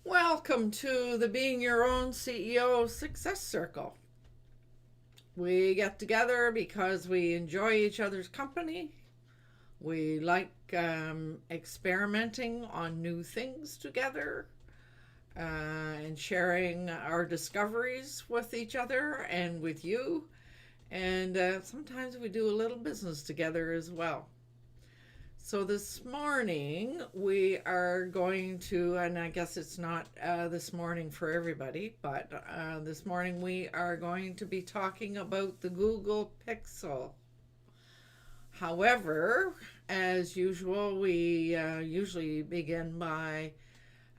Welcome to the Being Your Own CEO Success Circle. We get together because we enjoy each other's company. We like experimenting on new things together and sharing our discoveries with each other and with you. And sometimes we do a little business together as well. So this morning we are going to, and I guess it's not this morning for everybody, but this morning we are going to be talking about the Google Pixel. However, as usual, we usually begin by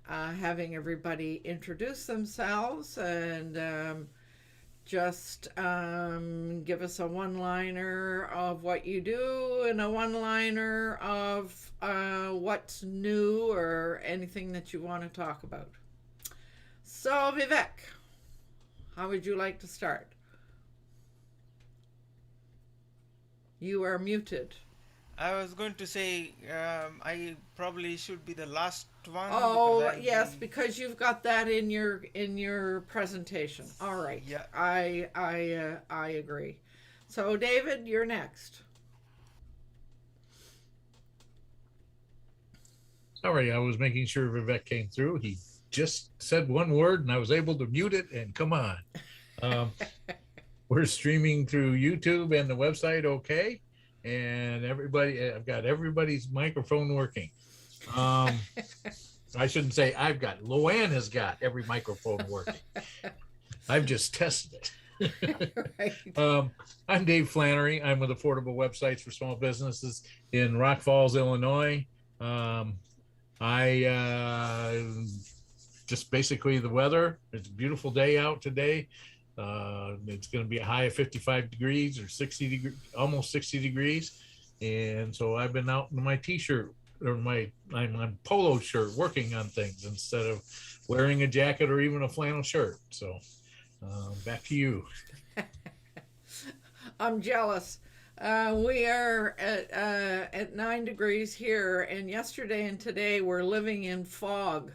having everybody introduce themselves and just give us a one-liner of what you do and a one-liner of what's new or anything that you want to talk about. So, Vivek, how would you like to start? You are muted. I was going to say I probably should be the last one because Oh, I'll yes, be. because you've got that in your presentation. All right. Yeah. I agree. So, David, you're next. Sorry, I was making sure Vivek came through. He just said one word and I was able to mute it, and come on. Um, we're streaming through YouTube and the website okay. And I've got everybody's microphone working. I shouldn't say I've got, LowellAnn has got every microphone working. I've just tested it. Right. I'm Dave Flannery. I'm with Affordable Websites for Small Businesses in Rock Falls, Illinois. I just basically the weather. It's a beautiful day out today. It's going to be a high of 55 degrees or 60 degrees, almost 60 degrees. And so I've been out in my t-shirt or my polo shirt working on things instead of wearing a jacket or even a flannel shirt. So back to you. I'm jealous. We are at 9 degrees here, and yesterday and today we're living in fog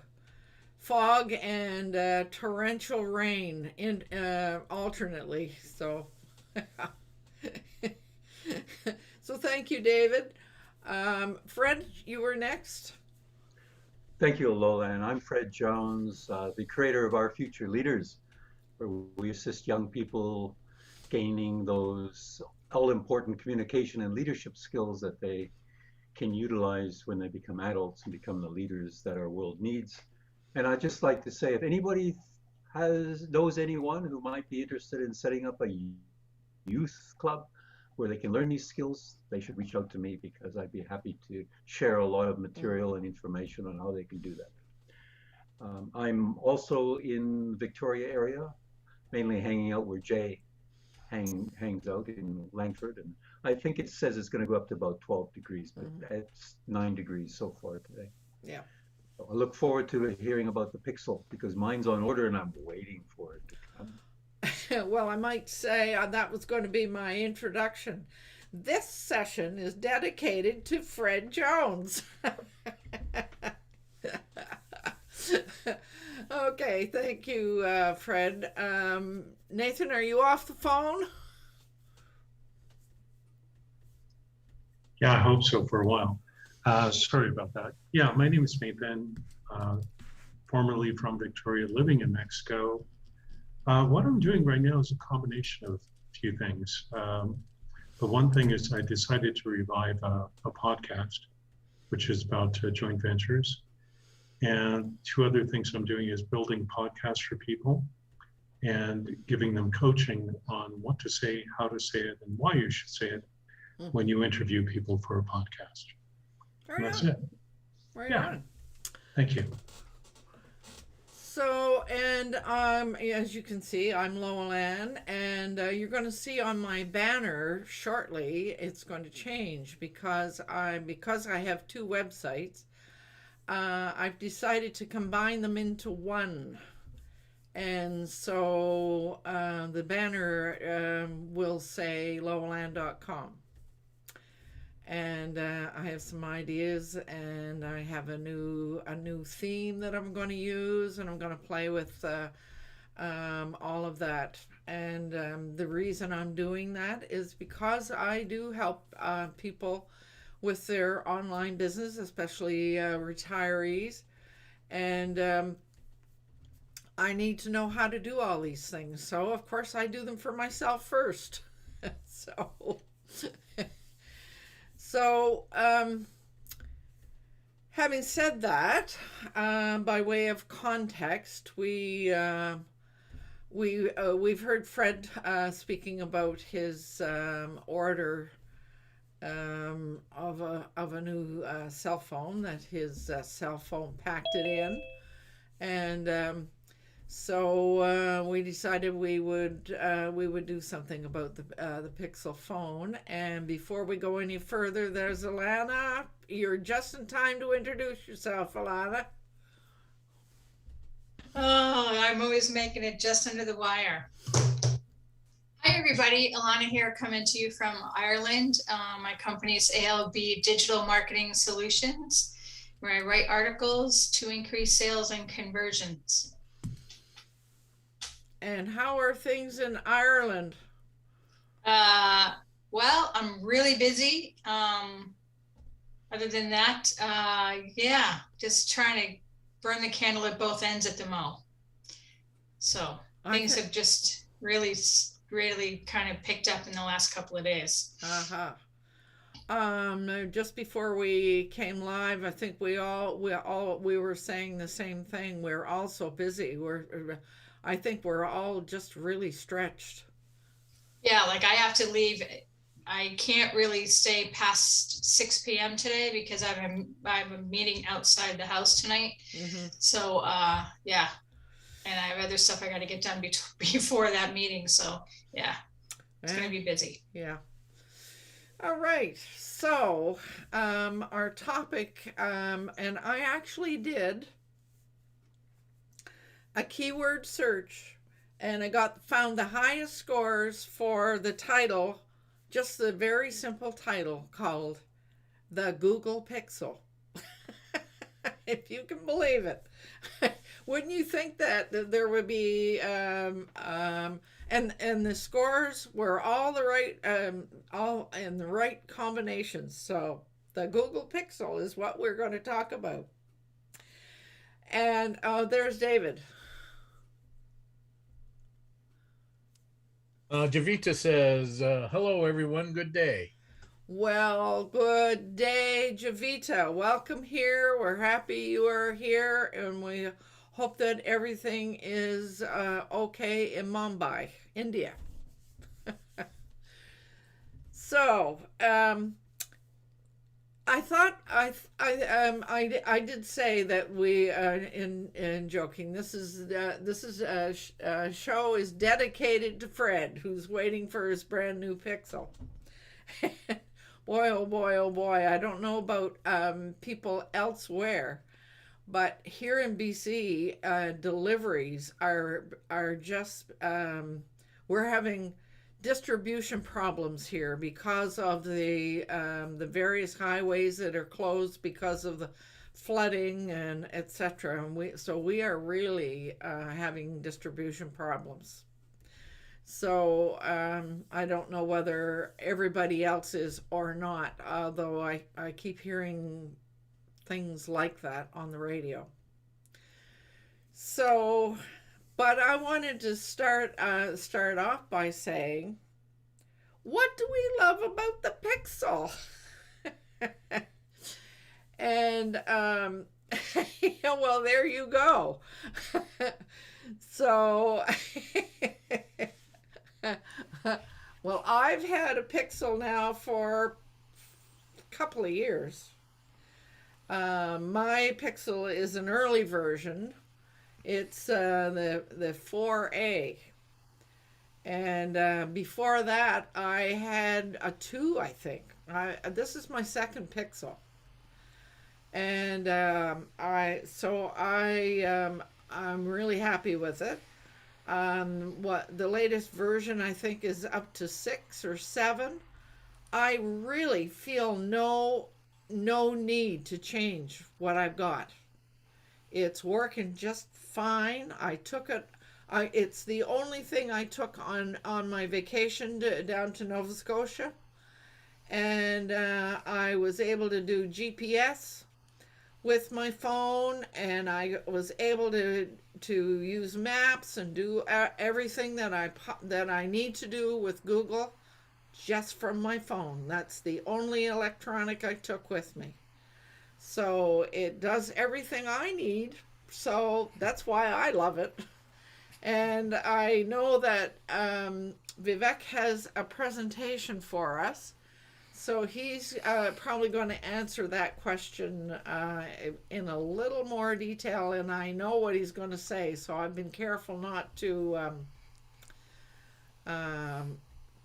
and torrential rain in alternately. So, so thank you, David. Fred, you were next. Thank you, LowellAnn. I'm Fred Jones, the creator of Our Future Leaders, where we assist young people gaining those all-important communication and leadership skills that they can utilize when they become adults and become the leaders that our world needs. And I'd just like to say, if anybody knows anyone who might be interested in setting up a youth club where they can learn these skills, they should reach out to me because I'd be happy to share a lot of material and information on how they can do that. I'm also in the Victoria area, mainly hanging out where Jay hangs out in Langford. And I think it says it's going to go up to about 12 degrees, but it's 9 degrees so far today. Yeah. So I look forward to hearing about the Pixel because mine's on order and I'm waiting for it to come. Well, I might say that was going to be my introduction. This session is dedicated to Fred Jones. Okay, thank you, Fred. Nathan, are you off the phone? Yeah, I hope so for a while. Sorry about that. Yeah, my name is Nathan, formerly from Victoria, living in Mexico. What I'm doing right now is a combination of a few things. The one thing is I decided to revive a podcast, which is about joint ventures. And two other things I'm doing is building podcasts for people and giving them coaching on what to say, how to say it, and why you should say it when you interview people for a podcast. And that's it. Right on. Thank you. So, and as you can see, I'm LowellAnn, and you're going to see on my banner shortly, it's going to change because I have two websites. I've decided to combine them into one. And so the banner will say LowellAnn.com. and I have some ideas, and I have a new theme that I'm going to use, and I'm going to play with all of that. And the reason I'm doing that is because I do help people with their online business, especially retirees, and I need to know how to do all these things. So of course I do them for myself first. so so having said that, by way of context, we've heard Fred speaking about his order of a new cell phone, that his cell phone packed it in, and so we decided we would do something about the Pixel phone. And before we go any further, there's Alana. You're just in time to introduce yourself, Alana. Oh, I'm always making it just under the wire. Hi, everybody. Alana here, coming to you from Ireland. My company is ALB Digital Marketing Solutions, where I write articles to increase sales and conversions. And how are things in Ireland? Well, I'm really busy. Other than that, yeah, just trying to burn the candle at both ends at the moment. So things have just really kind of picked up in the last couple of days. Just before we came live, I think we were saying the same thing. We're all so busy. I think we're all just really stretched. Yeah, like I have to leave. I can't really stay past 6 p.m. today because I have a meeting outside the house tonight. Mm-hmm. So yeah, and I have other stuff I got to get done before that meeting. So yeah, it's going to be busy. Yeah. All right. So our topic, and I actually did a keyword search, and I found the highest scores for the title, just the very simple title called The Google Pixel. If you can believe it. Wouldn't you think that there would be and the scores were all the right all in the right combinations. So the Google Pixel is what we're going to talk about. And there's David. Javita says, hello, everyone. Good day. Well, good day, Javita. Welcome here. We're happy you are here, and we hope that everything is okay in Mumbai, India. So, I thought I did say that we in joking, this show is dedicated to Fred, who's waiting for his brand new Pixel. Boy, oh boy, oh boy! I don't know about people elsewhere, but here in BC, deliveries are just we're having distribution problems here because of the various highways that are closed because of the flooding and etc. And we are really having distribution problems. So I don't know whether everybody else is or not, although I keep hearing things like that on the radio. So, but I wanted to start off by saying, what do we love about the Pixel? And yeah, well, there you go. So, well, I've had a Pixel now for a couple of years. My Pixel is an early version. It's the 4A. And before that, I had a 2, I think. This is my second Pixel. And I'm really happy with it. What the latest version I think is up to 6 or 7. I really feel no need to change what I've got. It's working just fine. I took it. It's the only thing I took on my vacation down to Nova Scotia, and I was able to do GPS with my phone, and I was able to use maps and do everything that I need to do with Google just from my phone. That's the only electronic I took with me. So it does everything I need. So that's why I love it. And I know that Vivek has a presentation for us. So he's probably going to answer that question in a little more detail, and I know what he's going to say. So I've been careful not to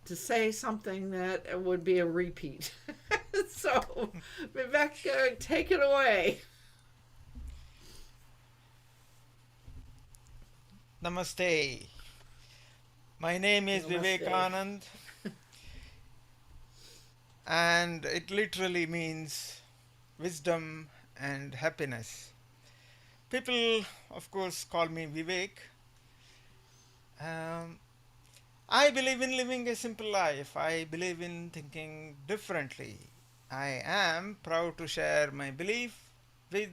say something that would be a repeat. So, Vivek, take it away. Namaste. My name is Namaste. Vivek Anand, and it literally means wisdom and happiness. People, of course, call me Vivek. I believe in living a simple life. I believe in thinking differently. I am proud to share my belief with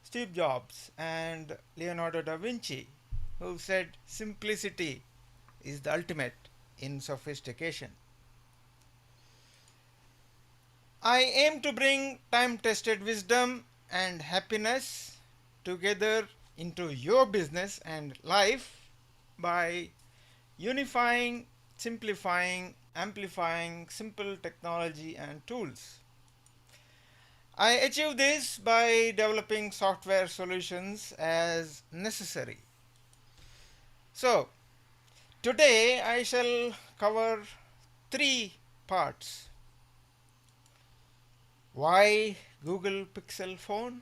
Steve Jobs and Leonardo da Vinci, who said simplicity is the ultimate in sophistication. I aim to bring time-tested wisdom and happiness together into your business and life by unifying, simplifying, amplifying simple technology and tools. I achieve this by developing software solutions as necessary. So, today I shall cover 3 parts. Why Google Pixel phone?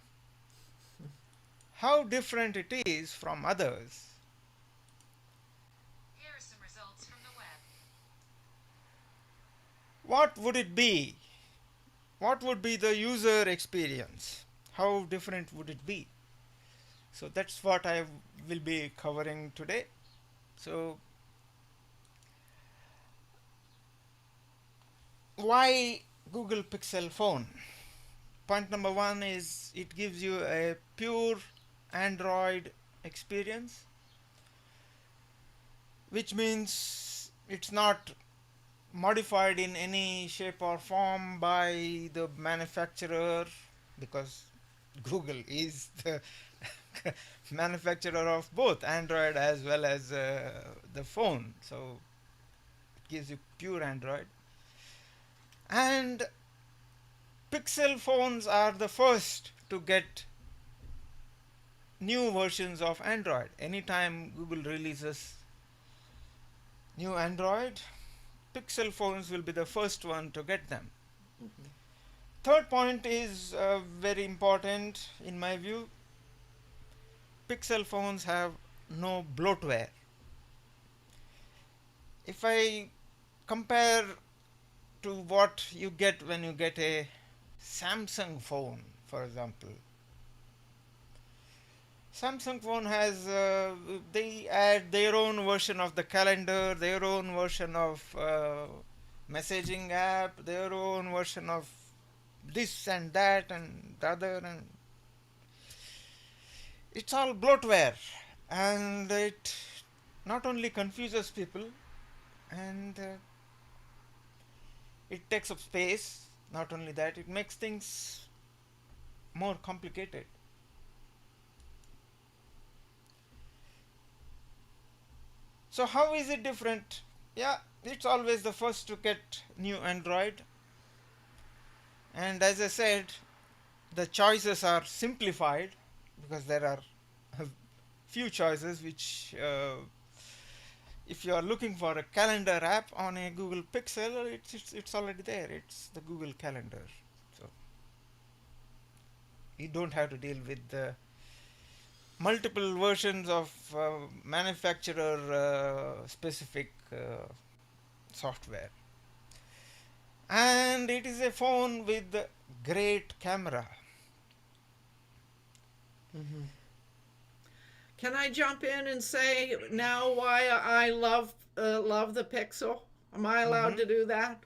How different it is from others. Here are some results from the web. What would it be? What would be the user experience? How different would it be? So that's what I will be covering today. So why Google Pixel phone? Point number 1 is it gives you a pure Android experience, which means it's not modified in any shape or form by the manufacturer, because Google is the manufacturer of both Android as well as the phone. So it gives you pure Android. And Pixel phones are the first to get new versions of Android. Anytime Google releases new Android, Pixel phones will be the first one to get them. Third point is very important in my view. Pixel phones have no bloatware. If I compare to what you get when you get a Samsung phone, for example. Samsung phone has, they add their own version of the calendar, their own version of messaging app, their own version of this and that and the other, and it's all bloatware, and it not only confuses people, and it takes up space. Not only that, it makes things more complicated. So how is it different? Yeah, it's always the first to get new Android. And as I said, the choices are simplified because there are a few choices which if you are looking for a calendar app on a Google Pixel, it's already there. It's the Google Calendar. So you don't have to deal with the multiple versions of manufacturer specific software. and it is a phone with great camera. Can I jump in and say now why I love the Pixel? Am I allowed Mm-hmm. to do that?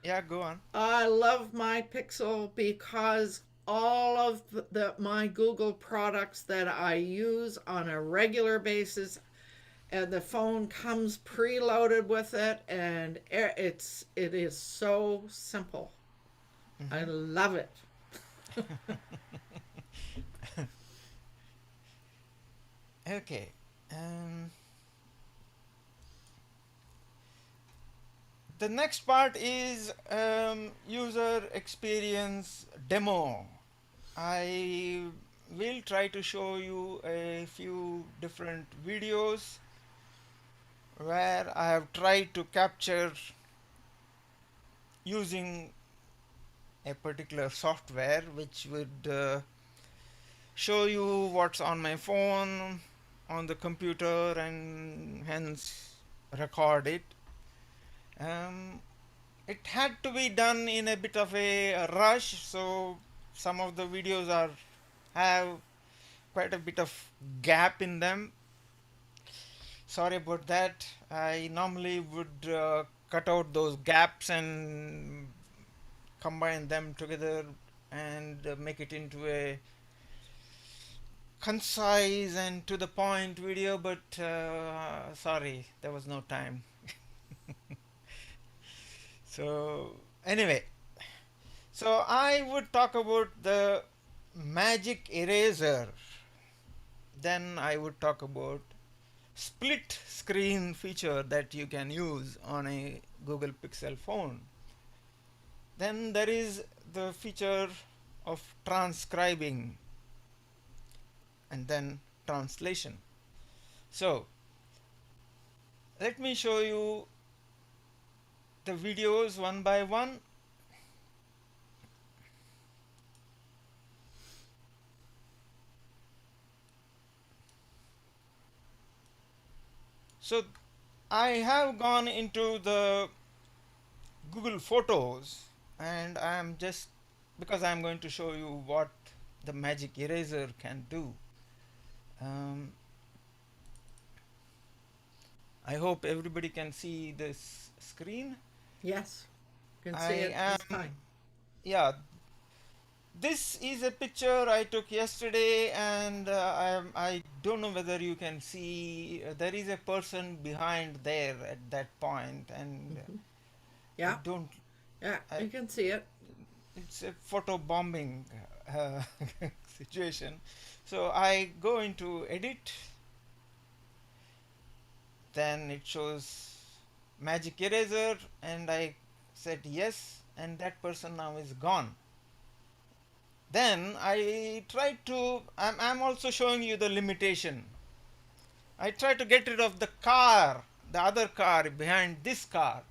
Yeah, go on. I love my Pixel because all of my Google products that I use on a regular basis, and the phone comes preloaded with it, and it is so simple. I Mm-hmm. love it. Okay. Um, the next part is user experience demo. I will try to show you a few different videos where I have tried to capture using a particular software which would show you what's on my phone, on the computer, and hence record it. Um, it had to be done in a bit of a rush, so some of the videos are have quite a bit of gap in them. Sorry about that. I normally would cut out those gaps and combine them together and make it into a concise and to the point video, but sorry, there was no time. So anyway, so I would talk about the magic eraser. Then I would talk about split screen feature that you can use on a Google Pixel phone. Then there is the feature of transcribing and then translation. So let me show you the videos one by one. So I have gone into the Google Photos, and I am just, because I am going to show you what the magic eraser can do. Um, I hope everybody can see this screen. Yes, can see I it just am, fine. yeah, this is a picture I took yesterday, and I don't know whether you can see, there is a person behind there at that point, and I Yeah, don't, yeah, I, you can see it. it's a photo bombing uh, situation. So I go into edit, then it shows magic eraser, and I said yes, and that person now is gone. Then I try to, I'm also showing you the limitation. I try to get rid of the car, the other car behind this car,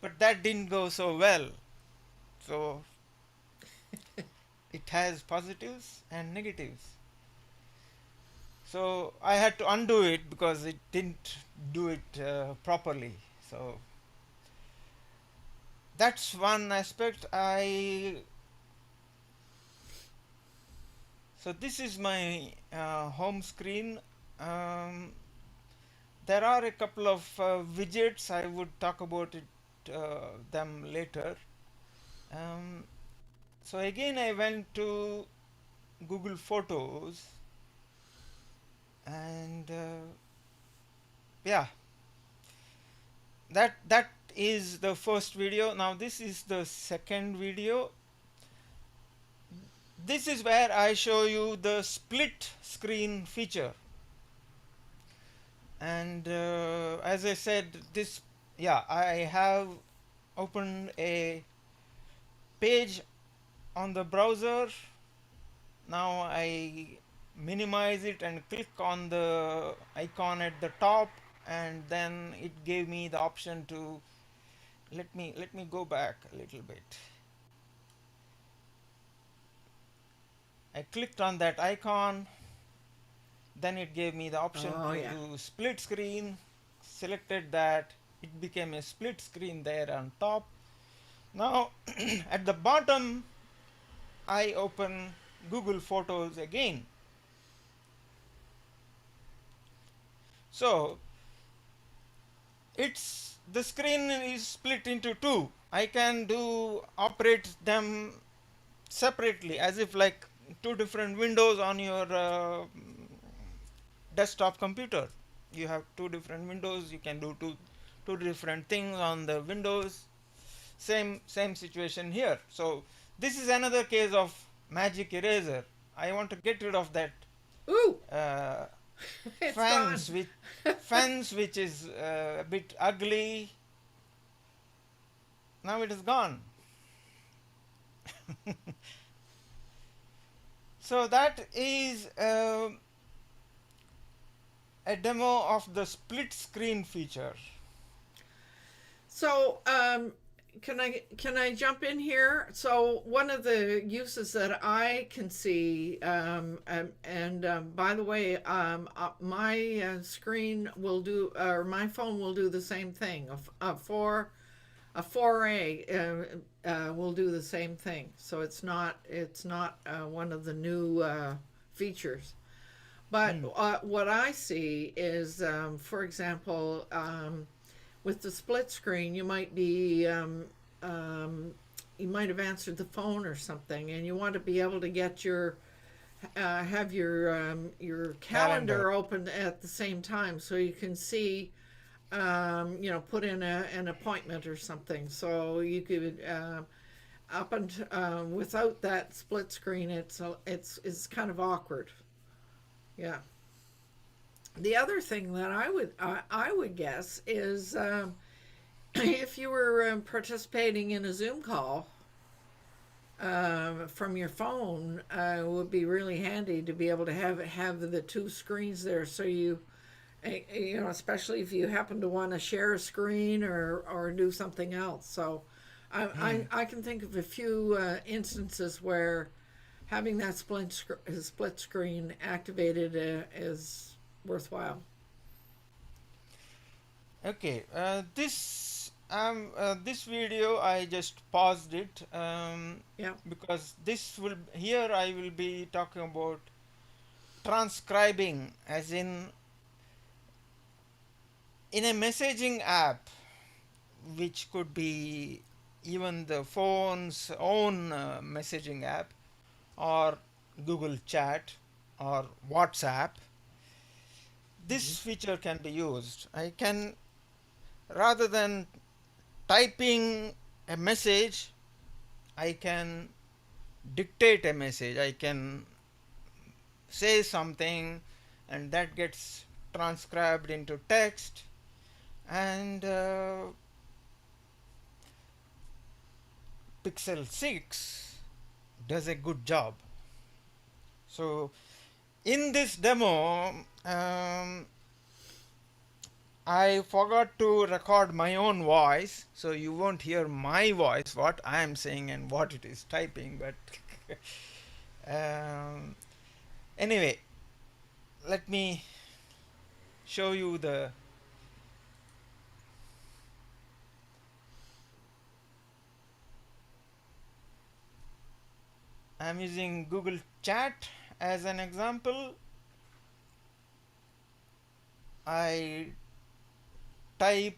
but that didn't go so well. So it has positives and negatives. So I had to undo it because it didn't do it properly. So that's one aspect. So this is my home screen. Um, there are a couple of widgets. I would talk about them later. Um, so again, I went to Google Photos, and yeah, that is the first video. Now this is the second video. This is where I show you the split screen feature, and as I said, this, yeah, I have opened a page on the browser. Now I minimize it and click on the icon at the top, and then it gave me the option to, let me go back a little bit. I clicked on that icon, then it gave me the option Oh to yeah. do split screen, selected that, it became a split screen there on top. Now at the bottom I open Google Photos again. So it's the screen is split into two. I can operate them separately as if like two different windows on your desktop computer. You have two different windows, you can do two different things on the windows. Same situation here. So this is another case of magic eraser. I want to get rid of that Ooh, uh, it's gone. fence which is a bit ugly. Now it is gone. So that is a demo of the split screen feature. So, can I jump in here? So, one of the uses that I can see, by the way, my screen will do, or my phone will do the same thing. A 4A will do the same thing. So it's not one of the new features. But what I see is, for example, with the split screen, you might have answered the phone or something, and you want to be able to get have your calendar open at the same time, so you can see, put in an appointment or something. So you could up and without that split screen, it's kind of awkward. Yeah. The other thing that I would guess is if you were participating in a Zoom call from your phone, it would be really handy to be able to have the two screens there, so especially if you happen to want to share a screen or do something else. So I can think of a few instances where having that split screen activated is worthwhile. Okay, this video I just paused it Yeah. because here I will be talking about transcribing, as in a messaging app, which could be even the phone's own messaging app, or Google Chat, or WhatsApp. This feature can be used. I can, rather than typing a message, I can dictate a message. I can say something, and that gets transcribed into text, and Pixel 6 does a good job. So in this demo, I forgot to record my own voice, so you won't hear my voice, what I am saying and what it is typing, but anyway, let me show you I'm using Google Chat as an example. I click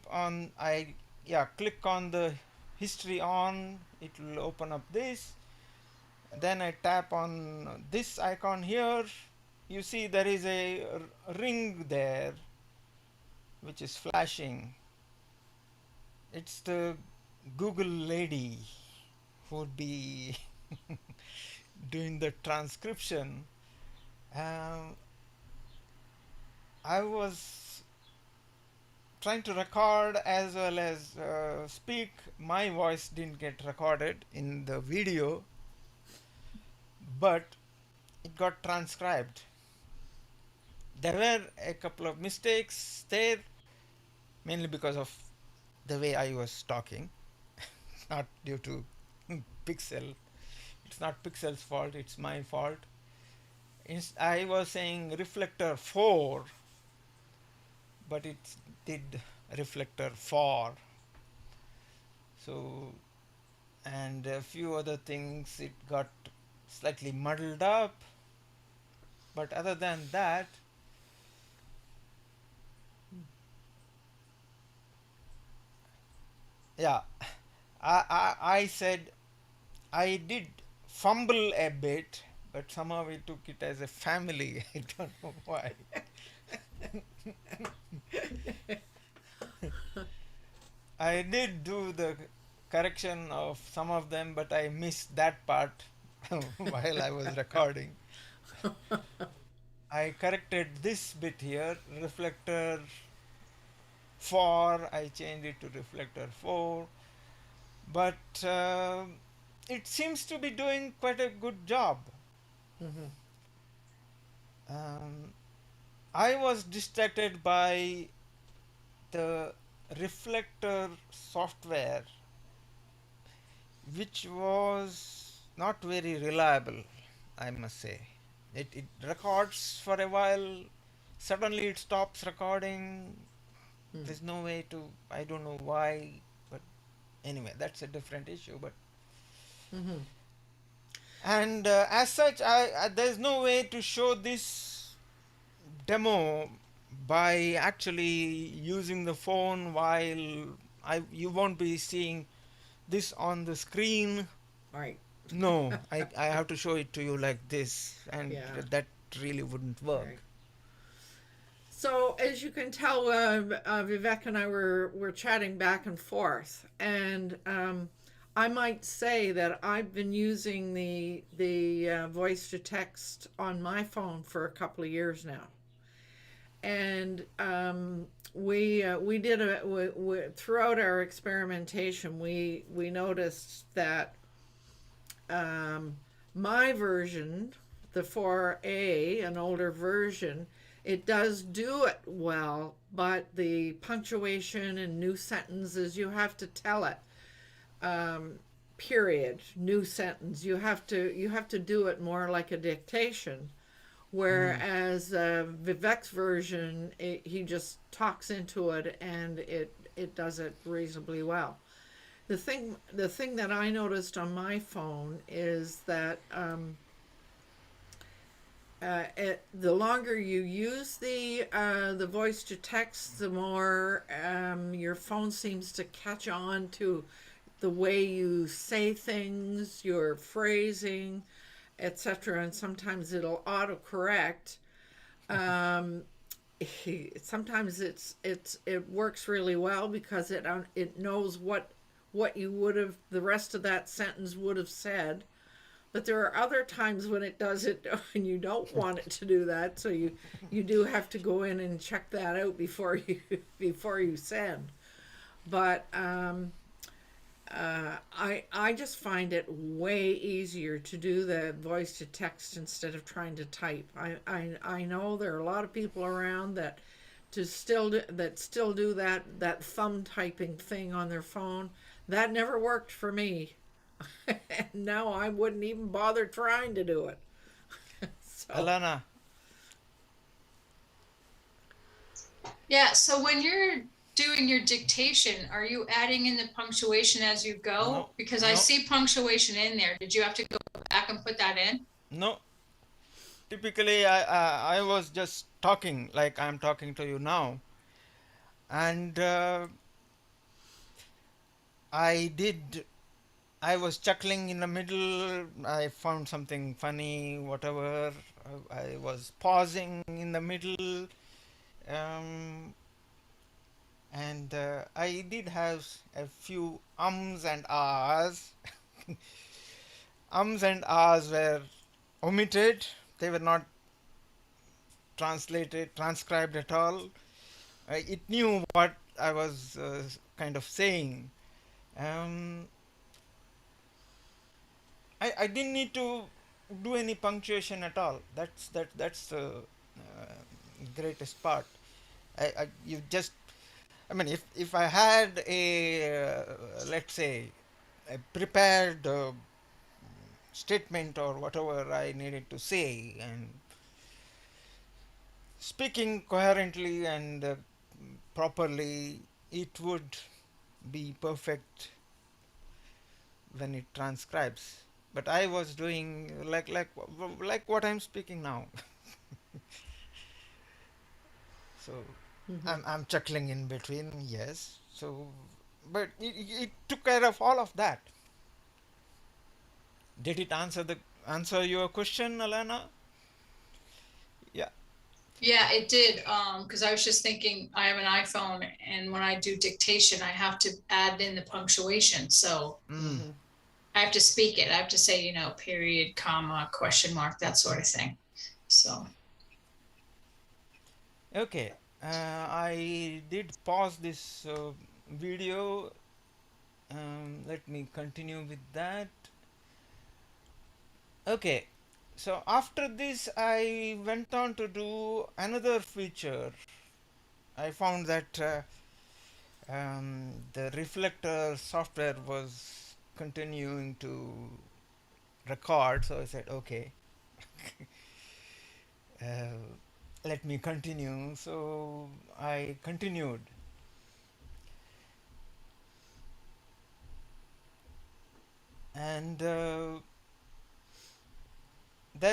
on the history on, it will open up this. Then I tap on this icon here. You see there is a ring there which is flashing. It's the Google lady who would be doing the transcription. I was trying to record as well as speak. My voice didn't get recorded in the video, but it got transcribed. There were a couple of mistakes there, mainly because of the way I was talking, not due to Pixel. It's not Pixel's fault, it's my fault. I was saying reflector 4, but it did reflector 4. So and a few other things it got slightly muddled up, but other than that, yeah, I said I did fumble a bit, but somehow we took it as a family. I don't know why. I did do the correction of some of them, but I missed that part while I was recording. I corrected this bit here, reflector 4, I changed it to reflector 4, but it seems to be doing quite a good job. Mhm. Um, I was distracted by the reflector software, which was not very reliable, I must say. It records for a while, suddenly it stops recording. There's no way to, I don't know why, but anyway, that's a different issue. But Mhm. and as such, there's no way to show this demo by actually using the phone while you won't be seeing this on the screen. Right. No, I have to show it to you like this, and Yeah. that really wouldn't work. Right. So as you can tell, Vivek and I were chatting back and forth, and I might say that I've been using the voice to text on my phone for a couple of years now, and we did throughout our experimentation we noticed that my version, the 4A, an older version, it does do it well, but the punctuation and new sentences, you have to tell it. Period, new sentence. You have to do it more like a dictation. Whereas Vivek's version, he just talks into it and it does it reasonably well. The thing that I noticed on my phone is that the longer you use the voice to text, the more your phone seems to catch on to the way you say things, your phrasing, etc. And sometimes it'll autocorrect. Um, Sometimes it works really well because it knows what you would have the rest of that sentence would have said. But there are other times when it does it and you don't want it to do that, so you do have to go in and check that out before you before you send. But I just find it way easier to do the voice to text instead of trying to type. I know there are a lot of people around that still do that thumb typing thing on their phone. That never worked for me. And now I wouldn't even bother trying to do it. So Alana, Yeah, so when you're doing your dictation, are you adding in the punctuation as you go? No, Because I no. see punctuation in there. Did you have to go back and put that in? no. Typically, I was just talking like I'm talking to you now, and I did. I was chuckling in the middle. I found something funny, whatever. I was pausing in the middle, um, and I did have a few ums and ahs. Ums and ahs were omitted. They were not transcribed at all. It knew what I was kind of saying. Um, I didn't need to do any punctuation at all. That's the greatest part. You just, I mean, if I had a let's say a prepared statement or whatever I needed to say, and speaking coherently and properly, it would be perfect when it transcribes. But I was doing like what I'm speaking now. So I'm chuckling in between, yes. So, but it took care of all of that. Did it answer your question, Alana? Yeah. Yeah, it did. Because I was just thinking, I have an iPhone, and when I do dictation, I have to add in the punctuation. So Mm. I have to speak it. I have to say, period, comma, question mark, that sort of thing. So, Okay. I did pause this video. Let me continue with that. Okay. So after this, I went on to do another feature. I found that the reflector software was continuing to record, so I said, okay, uh, let me continue. So I continued, and there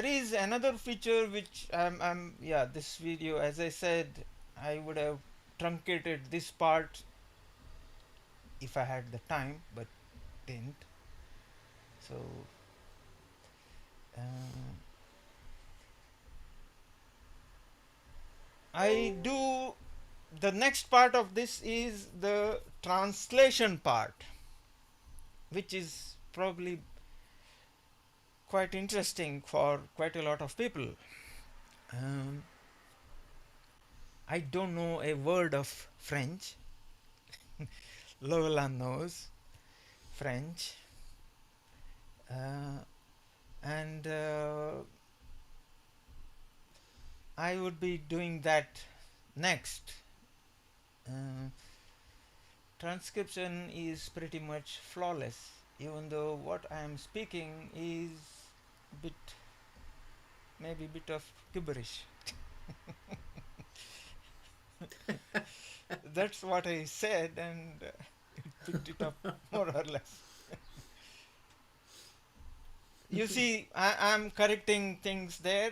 is another feature which yeah, this video, as I said, I would have truncated this part if I had the time, but didn't. So uh, I do the next part of this is the translation part, which is probably quite interesting for quite a lot of people. Um, I don't know a word of French. LowellAnn knows French, uh, and I would be doing that next. Uh, Transcription is pretty much flawless, even though what I am speaking is bit maybe bit of gibberish. That's what I said, and it picked it up more or less. You see, I'm correcting things there.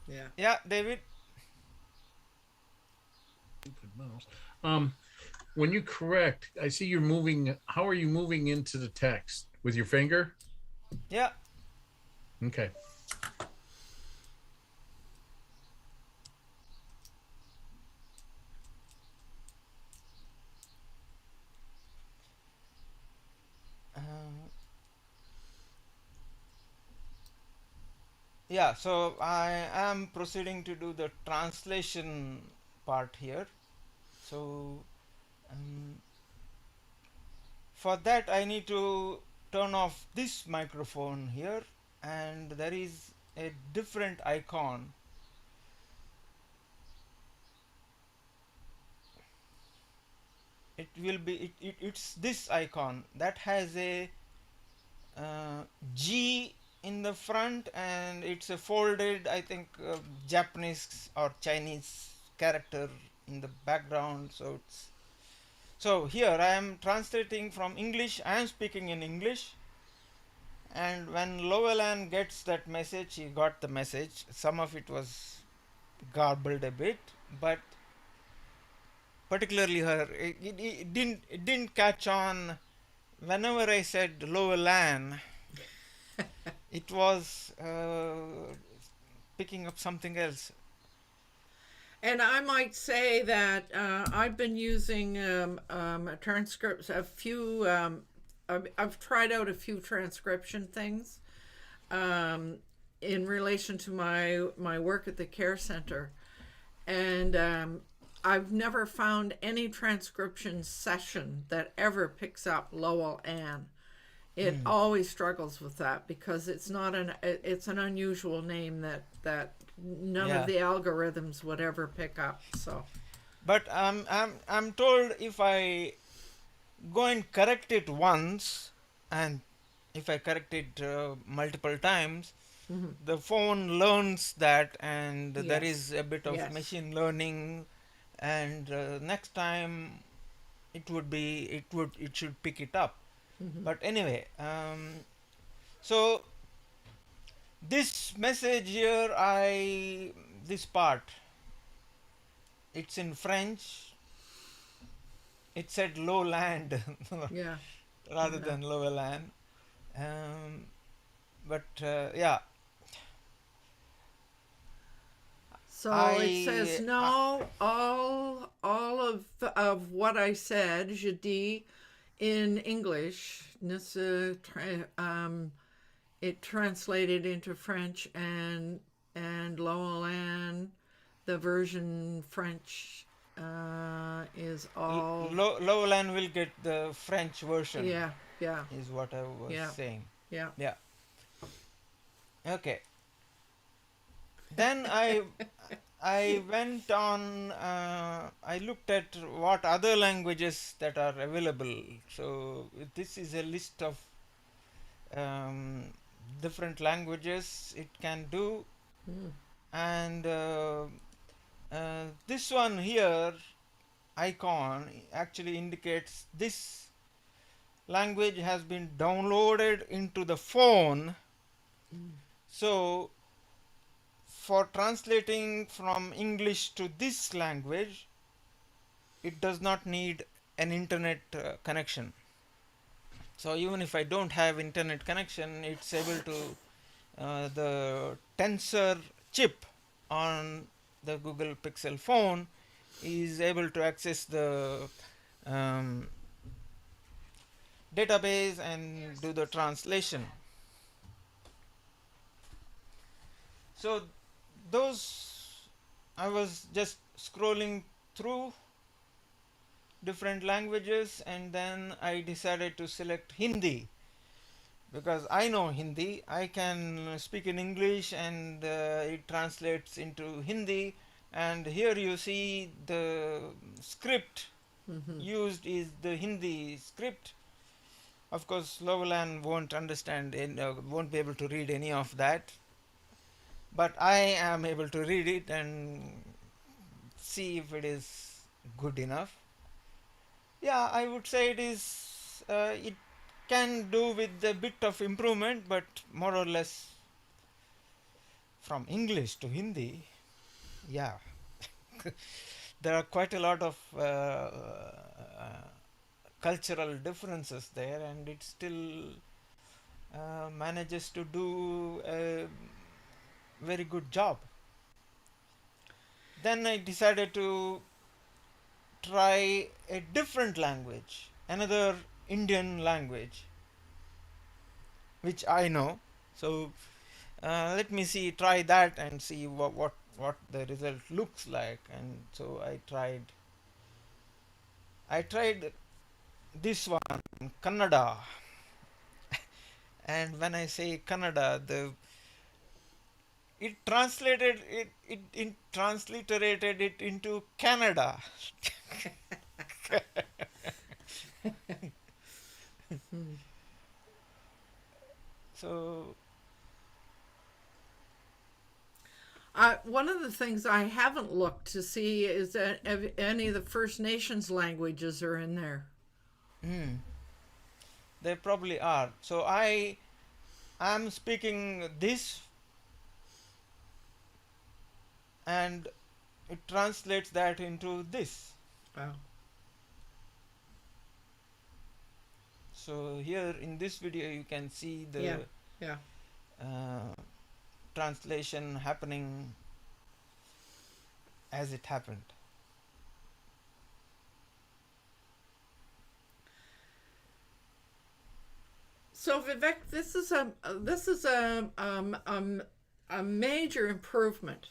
Yeah. Yeah, David. Stupid mouse. When you correct, I see you're moving. How are you moving into the text with your finger? Yeah. Okay. Uh, yeah. So I am proceeding to do the translation part here. So um, for that, I need to turn off this microphone here, and there is a different icon. It will be it's this icon that has a uh, G in the front, and it's a folded, I think, Japanese or Chinese character in the background. So here I am translating from English. I am speaking in English, and when LowellAnn gets that message, he got the message. Some of it was garbled a bit, but particularly her, it didn't catch on. Whenever I said LowellAnn, it was picking up something else. And I might say that I've been using transcripts, I've tried out a few transcription things in relation to my work at the care center. And I've never found any transcription session that ever picks up LowellAnn. It always struggles with that because it's an unusual name that none Yeah. of the algorithms would ever pick up. So But I'm told if I go and correct it once, and if I correct it multiple times, the phone learns that, and there Yes. is a bit of Yes. machine learning, and next time it should pick it up. But anyway, so this message here, this part, it's in French. It said lowland Yeah. rather Yeah. than LowellAnn. But yeah, So it says I no. All of what I said, je dis, in English. It translated into French, and LowellAnn, the version French, is all. LowellAnn will get the French version, Yeah. Yeah. is what I was Yeah. saying. Yeah. Yeah. Okay. Then I went on. I looked at what other languages that are available. So this is a list of um, different languages it can do, Mm. and this one here icon actually indicates this language has been downloaded into the phone. So for translating from English to this language, it does not need an internet connection. So even if I don't have internet connection, it's able to the tensor chip on the Google Pixel phone is able to access the um, database and do the translation. So those, I was just scrolling through different languages, and then I decided to select Hindi because I know Hindi. I can speak in English, and it translates into Hindi. And here you see the script used is the Hindi script. Of course, LowellAnn won't understand and won't be able to read any of that, but I am able to read it and see if it is good enough. Yeah, I would say it is. It can do with a bit of improvement, but more or less from English to Hindi. Yeah, there are quite a lot of cultural differences there, and it still manages to do a very good job. Then I decided to try a different language, another Indian language, which I know. So let me try that and see what the result looks like. And so I tried this one, Kannada. And when I say Kannada, it transliterated it into Canada. So One of the things I haven't looked to see is that if any of the First Nations languages are in there. they probably are. So I am speaking this, and it translates that into this. Wow. So here in this video you can see the Yeah. Yeah. translation happening as it happened. So Vivek, this is a major improvement.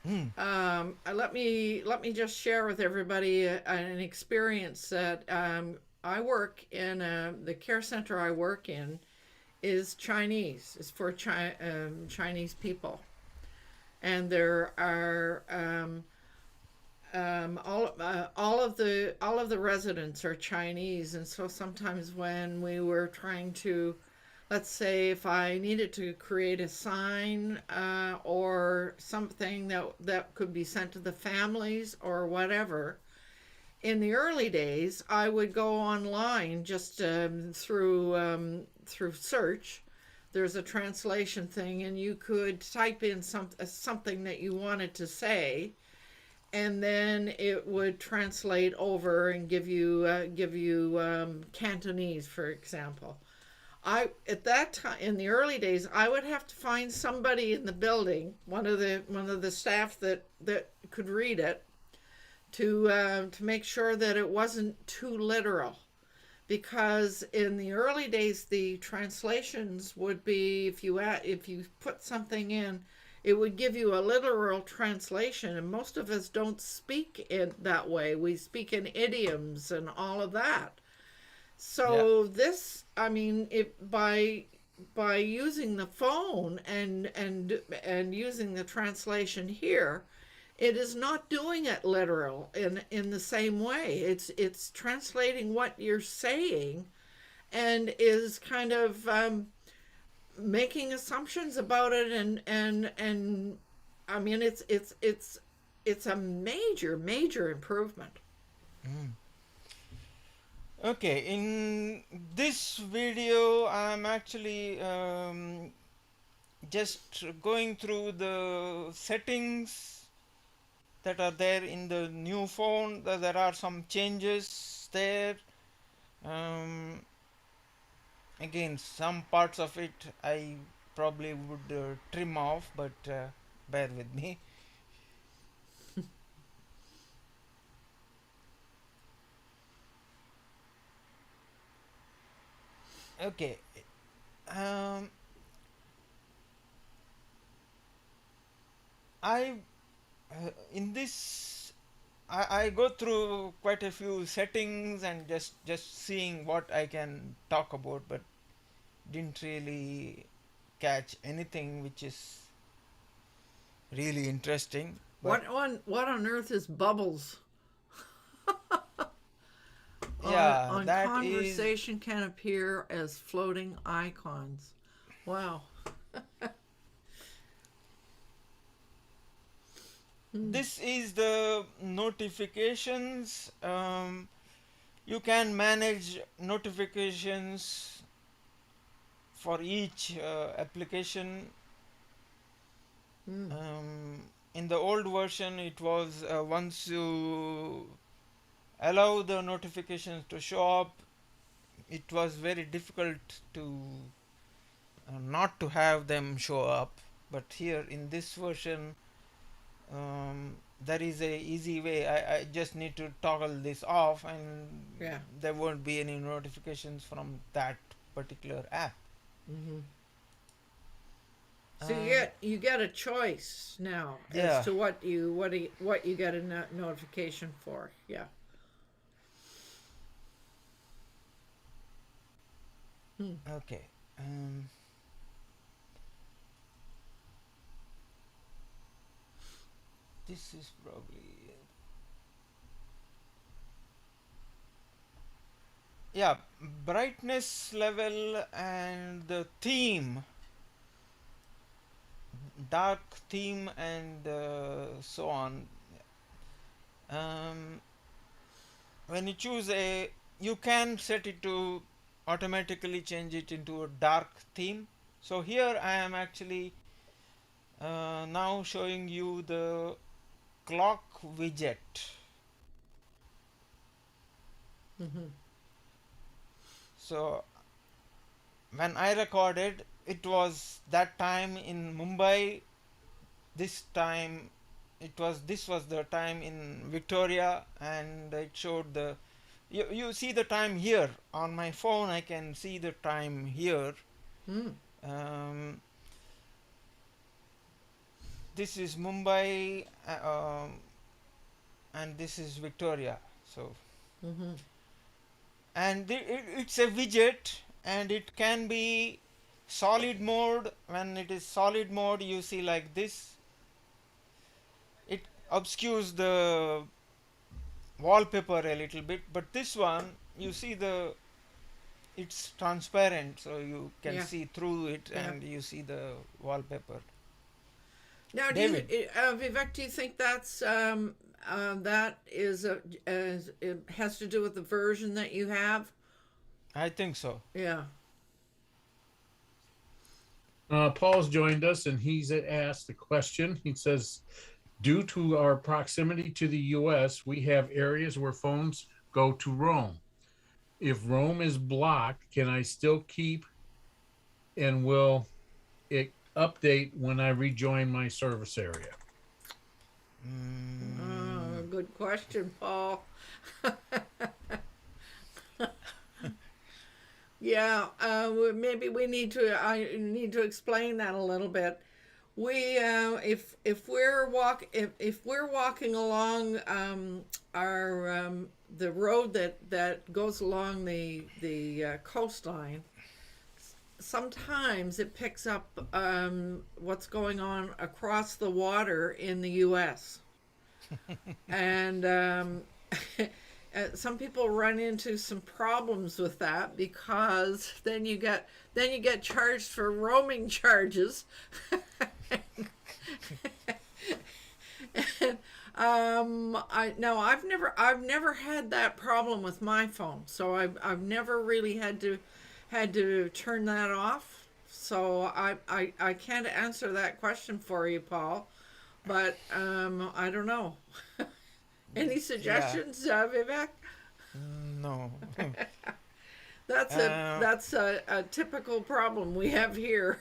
Let me just share with everybody an experience that I work in the care center I work in is Chinese. It's for Chinese people, and there are all of the residents are Chinese, and so sometimes when we were trying to let's say if I needed to create a sign or something that could be sent to the families or whatever. In the early days, I would go online just through search. There's a translation thing, and you could type in something that you wanted to say, and then it would translate over and give you Cantonese, for example. I At that time in the early days, I would have to find somebody in the building, one of the staff that could read it, to make sure that it wasn't too literal. Because in the early days, the translations would be, if you put something in, it would give you a literal translation, and most of us don't speak in that way. We speak in idioms and all of that. Yeah. So this, I mean, by using the phone and using the translation here, it is not doing it literal in the same way. It's translating what you're saying, and is kind of making assumptions about it, and I mean, it's a major improvement. Mm. Okay, in this video, I'm actually just going through the settings that are there in the new phone. There are some changes there. Um, Again, some parts of it I probably would trim off, but bear with me. Okay. Um, I in this I go through quite a few settings and just seeing what I can talk about, but didn't really catch anything which is really interesting. But What on earth is bubbles? yeah, On that is conversation can appear as floating icons. Wow. this is the notifications. You can manage notifications for each application. Mm. In the old version, it was once you allow the notifications to show up, it was very difficult to not to have them show up. But here in this version, there is a easy way. I just need to toggle this off, and Yeah. there won't be any notifications from that particular app. Mm-hmm. So you Um, get a choice now as yeah. to what you get a notification for. Yeah. Hmm. Okay. This is probably, yeah, brightness level and the theme, dark theme, and so on. Um, when you choose you can set it to automatically change it into a dark theme. So here I am actually now showing you the clock widget. Mm-hmm. So when I recorded, it was that time in Mumbai. This time this was the time in Victoria, and it showed you see the time here on my phone. I can see the time here. Mm. um, this is Mumbai, and this is Victoria. So, Mm-hmm. and it's a widget, and it can be solid mode. When it is solid mode, you see like this, it obscures the wallpaper a little bit, but this one, you see the it's transparent, so you can Yeah. see through it Yeah. and you see the wallpaper. Now, David. Vivek, do you think that is it has to do with the version that you have? I think so. Yeah. Paul's joined us and he's asked a question. He says, due to our proximity to the US, we have areas where phones go to roam. If roam is blocked, can I still keep and will it update when I rejoin my service area? Oh, good question, Paul. Yeah, maybe we need to. I need to explain that a little bit. We, if we're walking along our the road that goes along the coastline, sometimes it picks up what's going on across the water in the U.S. and some people run into some problems with that because then you get charged for roaming charges. And, I've never had that problem with my phone, so I've never really had to turn that off. So I can't answer that question for you, Paul, but I don't know. Any suggestions, Vivek? No. That's a typical problem we have here.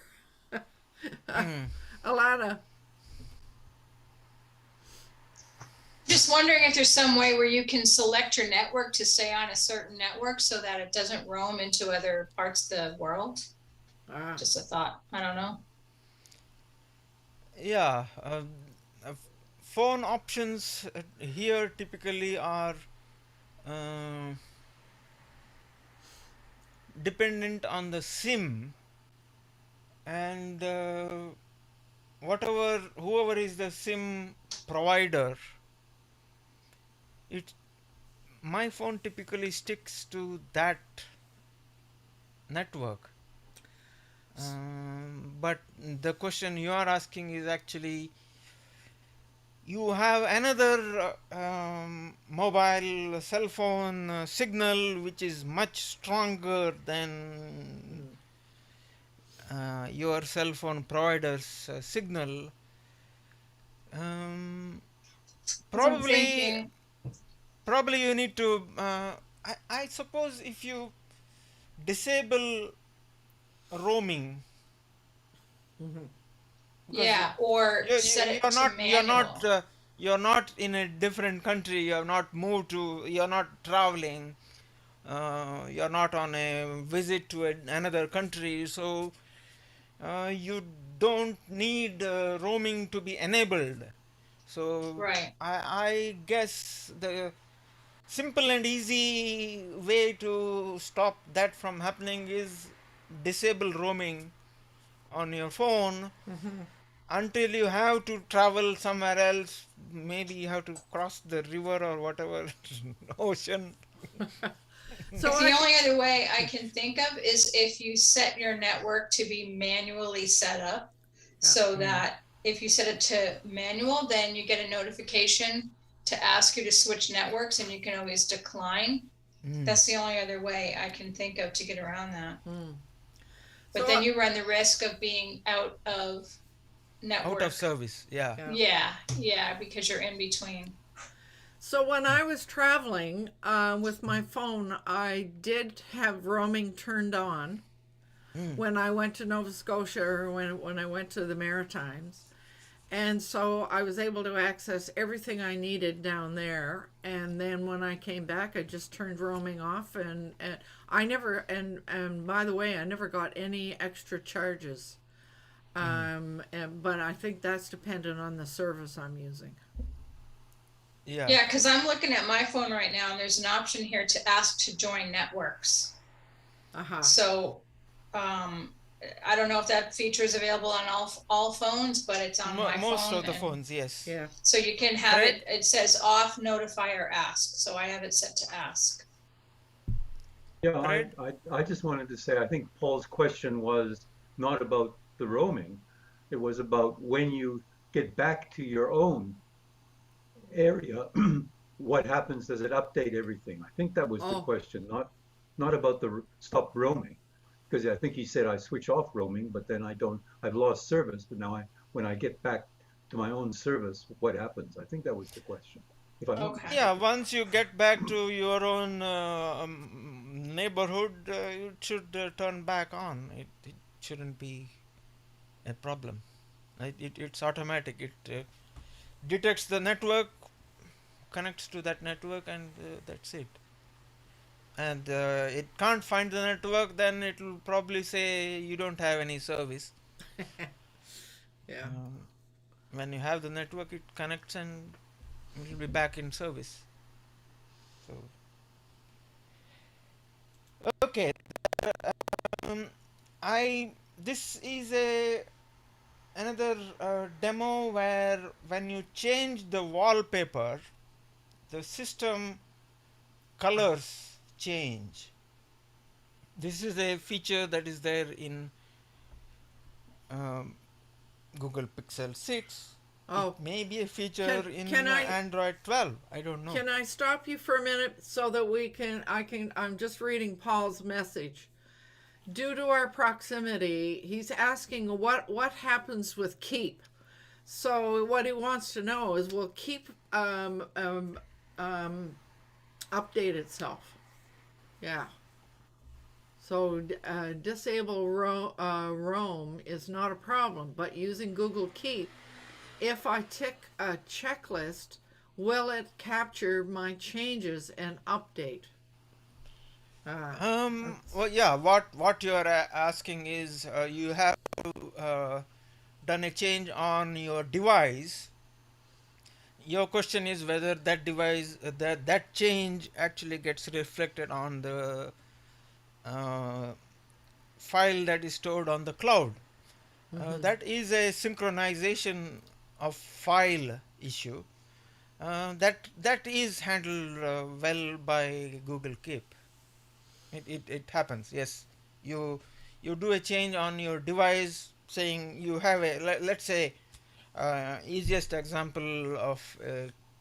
Alana. Just wondering if there's some way where you can select your network to stay on a certain network so that it doesn't roam into other parts of the world. Just a thought. I don't know. Yeah. Phone options here typically are dependent on the SIM, and whoever is the SIM provider, my phone typically sticks to that network. But the question you are asking is actually, you have another mobile cell phone signal which is much stronger than your cell phone provider's signal. Probably you need to I suppose if you disable roaming, Yeah, or set it to manual. You're not in a different country, you're not traveling, you're not on a visit to another country, so you don't need roaming to be enabled. So Right. I guess the simple and easy way to stop that from happening is disable roaming on your phone until you have to travel somewhere else. Maybe you have to cross the river or whatever ocean. So The only other way I can think of is if you set your network to be manually set up, so that if you set it to manual, then you get a notification to ask you to switch networks, and you can always decline. That's the only other way I can think of to get around that. But So, then you run the risk of being out of network. Out of service, yeah. Yeah, because you're in between. So when I was traveling with my phone, I did have roaming turned on when I went to Nova Scotia or when I went to the Maritimes. And so I was able to access everything I needed down there. And then when I came back, I just turned roaming off. And I never, and by the way, I never got any extra charges. But I think that's dependent on the service I'm using. Yeah, because I'm looking at my phone right now, and there's an option here to ask to join networks. So I don't know if that feature is available on all phones, but it's on my phone. Most of the phones, yes. Yeah. So you can have it says off, notify, or ask. So I have it set to ask. Yeah, Fred? I just wanted to say, I think Paul's question was not about the roaming. It was about when you get back to your own area, what happens? Does it update everything? I think that was the Oh, question, not about the stop roaming, because I think he said I switch off roaming, but then I don't. I've lost service, but now when I get back to my own service, what happens? I think that was the question, if I'm not Okay. Yeah, mistaken. once you get back to your own neighborhood, it should turn back on. It shouldn't be a problem. It's automatic. It detects the network, connects to that network, and that's it. And it can't find the network, then it will probably say you don't have any service. yeah. Um, when you have the network, it connects and it will be back in service. So okay, um, I this is a another demo where when you change the wallpaper, the system colors change. This is a feature that is there in um, Google Pixel 6. It Oh, may be a feature can in I Android 12. I don't know. can I stop you for a minute so that I'm just reading Paul's message. Due to our proximity, he's asking what happens with keep. So what he wants to know is will keep um, update itself. Yeah. So disable Roam is not a problem, but using Google Keep, if I tick a checklist, will it capture my changes and update? Well, That's yeah. What you are asking is you have done a change on your device. Your question is whether that device that change actually gets reflected on the uh, file that is stored on the cloud. That is a synchronization of file issue. That is handled well by Google Keep. It happens. Yes, you you do a change on your device, saying you have a let's say easiest example of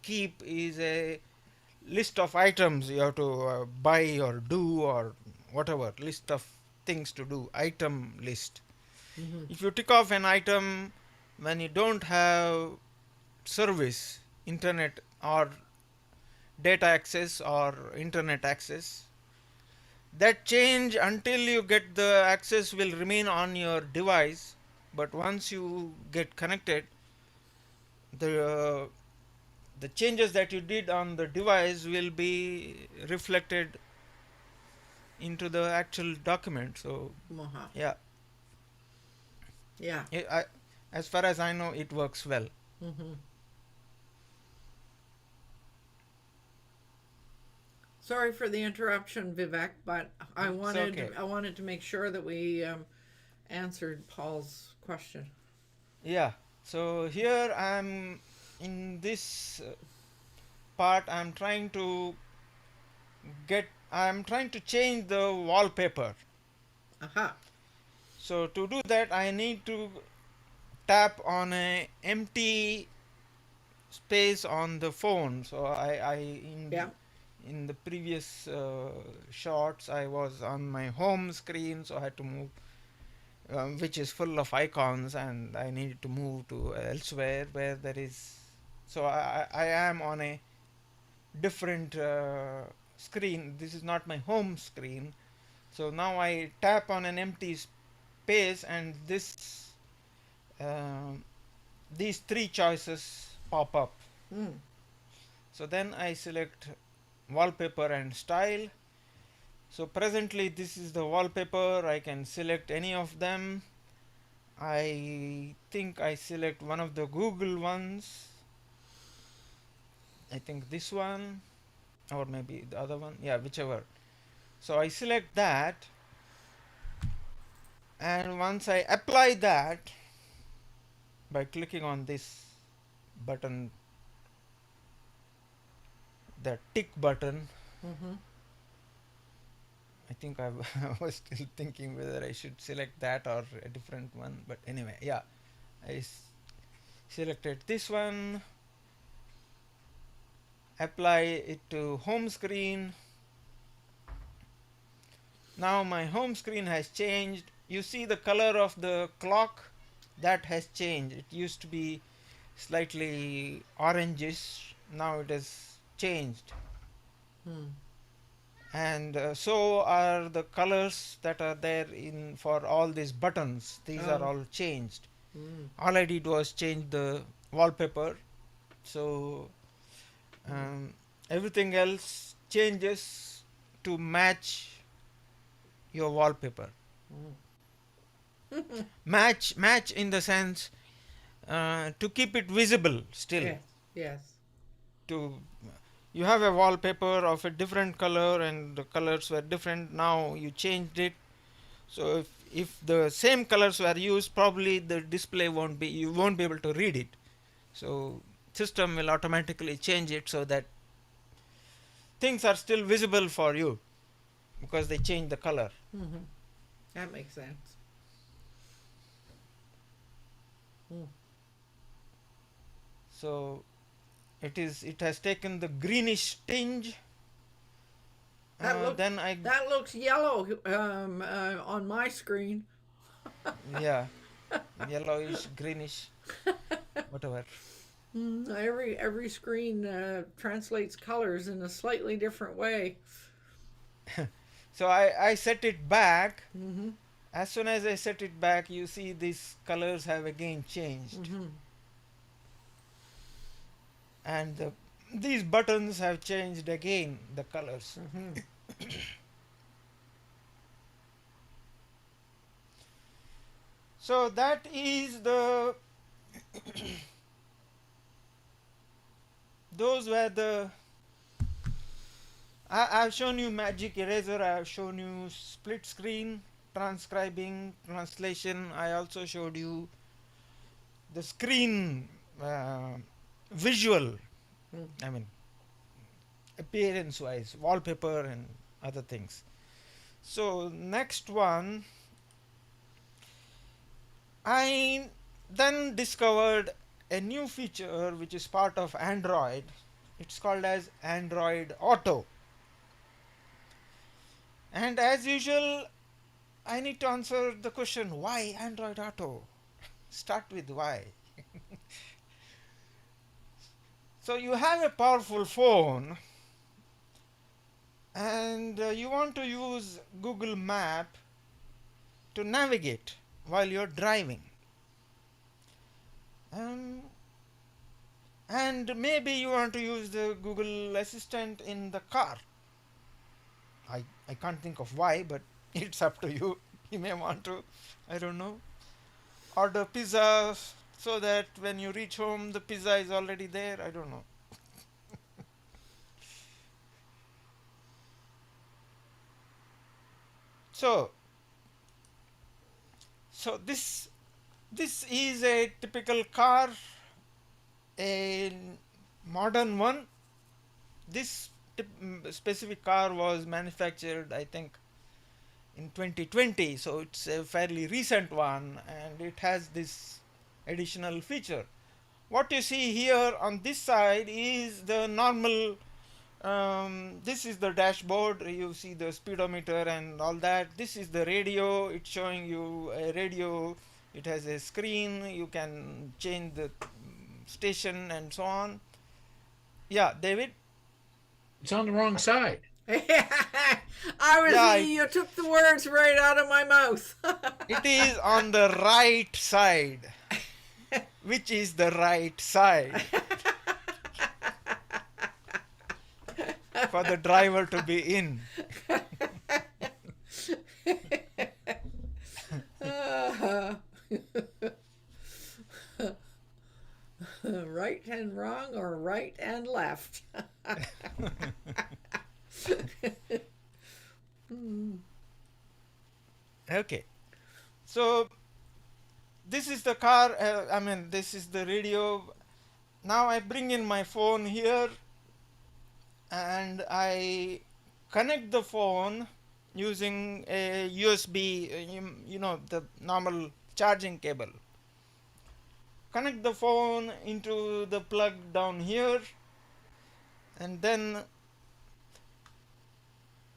keep is a list of items you have to buy or do or whatever, list of things to do, item list. If you tick off an item when you don't have service, internet or data access or internet access, that change until you get the access will remain on your device, but once you get connected, the the changes that you did on the device will be reflected into the actual document. So Moha. yeah, Yeah. as far as I know, it works well. Mm-hmm. Sorry for the interruption, Vivek, but It's okay. I wanted to make sure that we answered Paul's question. Yeah. So here I'm in this part. I'm trying to change the wallpaper. Aha. So to do that, I need to tap on a empty space on the phone. So I Yeah. in the previous shots I was on my home screen, so I had to move, which is full of icons, and I needed to move to elsewhere where there is. So I am on a different screen. This is not my home screen. So now I tap on an empty space, and um these three choices pop up. Mm. So then I select wallpaper and style. So presently this is the wallpaper. I can select any of them. I think I select one of the Google ones. I think this one, or maybe the other one. Yeah, whichever. So I select that, and once I apply that by clicking on this button, the tick button, Mm-hmm. I think I was still thinking whether I should select that or a different one, but anyway, yeah, I selected this one, apply it to home screen. Now my home screen has changed. You see the color of the clock, that has changed. It used to be slightly orangish, now it has changed. And so are the colors that are there in for all these buttons. These are Oh. all changed. Mm. All I did was change the wallpaper, so everything else changes to match your wallpaper. Match in the sense to keep it visible still. Yes. Yes. To you have a wallpaper of a different color and the colors were different, now you changed it, so if the same colors were used, probably the display you won't be able to read it, so system will automatically change it so that things are still visible for you because they change the color. Mm-hmm. That makes sense. So it has taken the greenish tinge. Then I That looks yellow on my screen. yeah, yellowish, greenish, whatever. Every screen translates colors in a slightly different way. So I set it back. Mm-hmm. As soon as I set it back, you see these colors have again changed. Mm-hmm. And these buttons have changed again, the colors. Mm-hmm. So that is the those were the I've shown you magic eraser, I have shown you split screen, transcribing, translation. I also showed you the screen visual, I mean appearance wise, wallpaper and other things. So next one, I then discovered a new feature which is part of Android. It's called as Android Auto. And as usual, I need to answer the question, why Android Auto? Start with why. So you have a powerful phone and you want to use Google Map to navigate while you're driving. And maybe you want to use the Google Assistant in the car. I can't think of why, but it's up to you. You may want to, I don't know, order pizza so that when you reach home the pizza is already there. I don't know. So this is a typical car, a modern one. This specific car was manufactured, I think, in 2020, so it's a fairly recent one, and it has this additional feature. What you see here on this side is the normal, this is the dashboard, you see the speedometer and all that. This is the radio, it's showing you a radio, it has a screen, you can change the station and so on. Yeah, David? It's on the wrong side. You took the words right out of my mouth. It is on the right side. Which is the right side? For the driver to be in. Right and wrong, or right and left. Okay. So this is the car, this is the radio. Now I bring in my phone here and I connect the phone using a USB, you know, the normal charging cable. Connect the phone into the plug down here, and then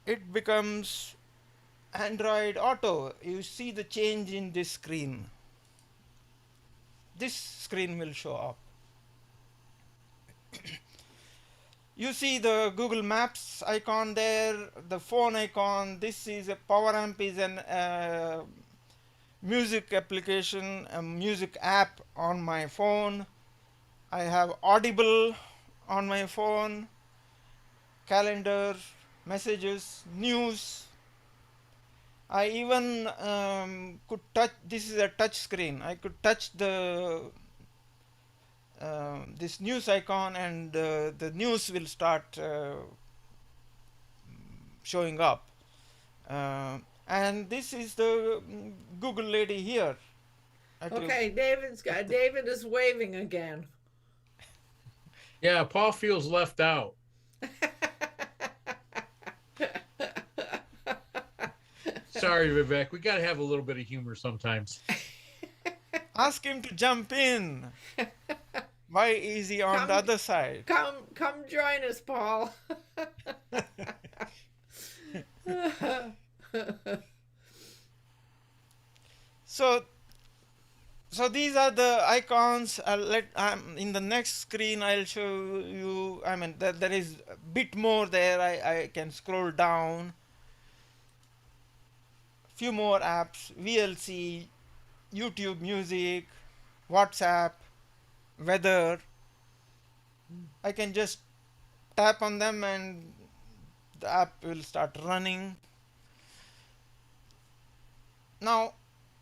it becomes Android Auto. You see the change in this screen. This screen will show up. You see the Google Maps icon there, the phone icon. This is a power amp, is an music application, a music app on my phone. I have Audible on my phone, calendar, messages, news. I even could touch. This is a touch screen. I could touch the this news icon, and the news will start showing up. And this is the Google lady here. Okay, David is waving again. Yeah, Paul feels left out. Sorry, Vivek. We got to have a little bit of humor sometimes. Ask him to jump in. Why is he on the other side? Come join us, Paul. So these are the icons. In the next screen I'll show you. I mean, there is a bit more there. I can scroll down. Few more apps: VLC, YouTube Music, WhatsApp, weather. I can just tap on them and the app will start running. Now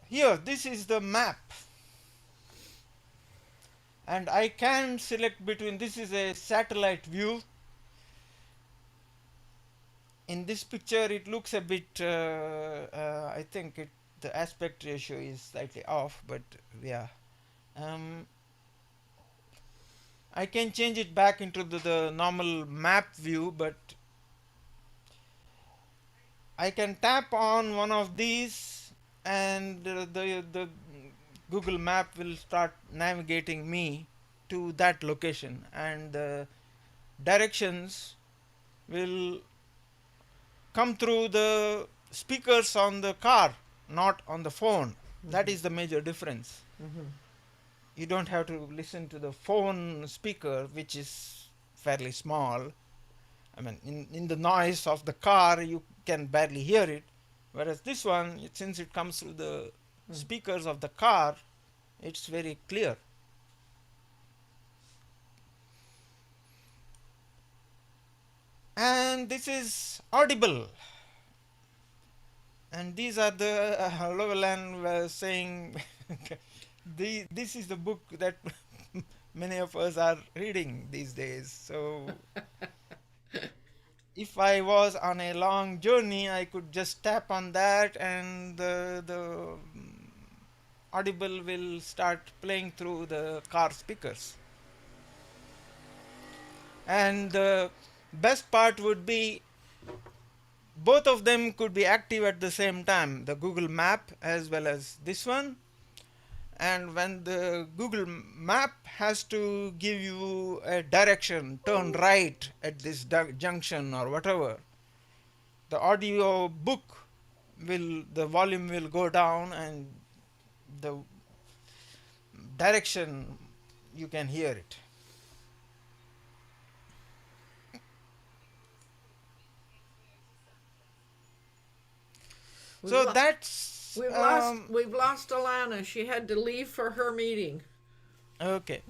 here, this is the map, and I can select between. This is a satellite view. In this picture it looks a bit I think the aspect ratio is slightly off, but yeah. I can change it back into the normal map view, but I can tap on one of these and the Google map will start navigating me to that location, and the directions will come through the speakers on the car, not on the phone. Mm-hmm. That is the major difference. Mm-hmm. You don't have to listen to the phone speaker, which is fairly small. I mean, in the noise of the car, you can barely hear it. Whereas this one, since it comes through the speakers of the car, it's very clear. And this is Audible. And these are the LowellAnn was saying this is the book that many of us are reading these days. So if I was on a long journey, I could just tap on that and the Audible will start playing through the car speakers. And the best part would be both of them could be active at the same time, the Google Map as well as this one. And when the Google Map has to give you a direction, turn right at this junction or whatever, the audio book the volume will go down and the direction you can hear it. So that's we've lost Alana. She had to leave for her meeting. Okay.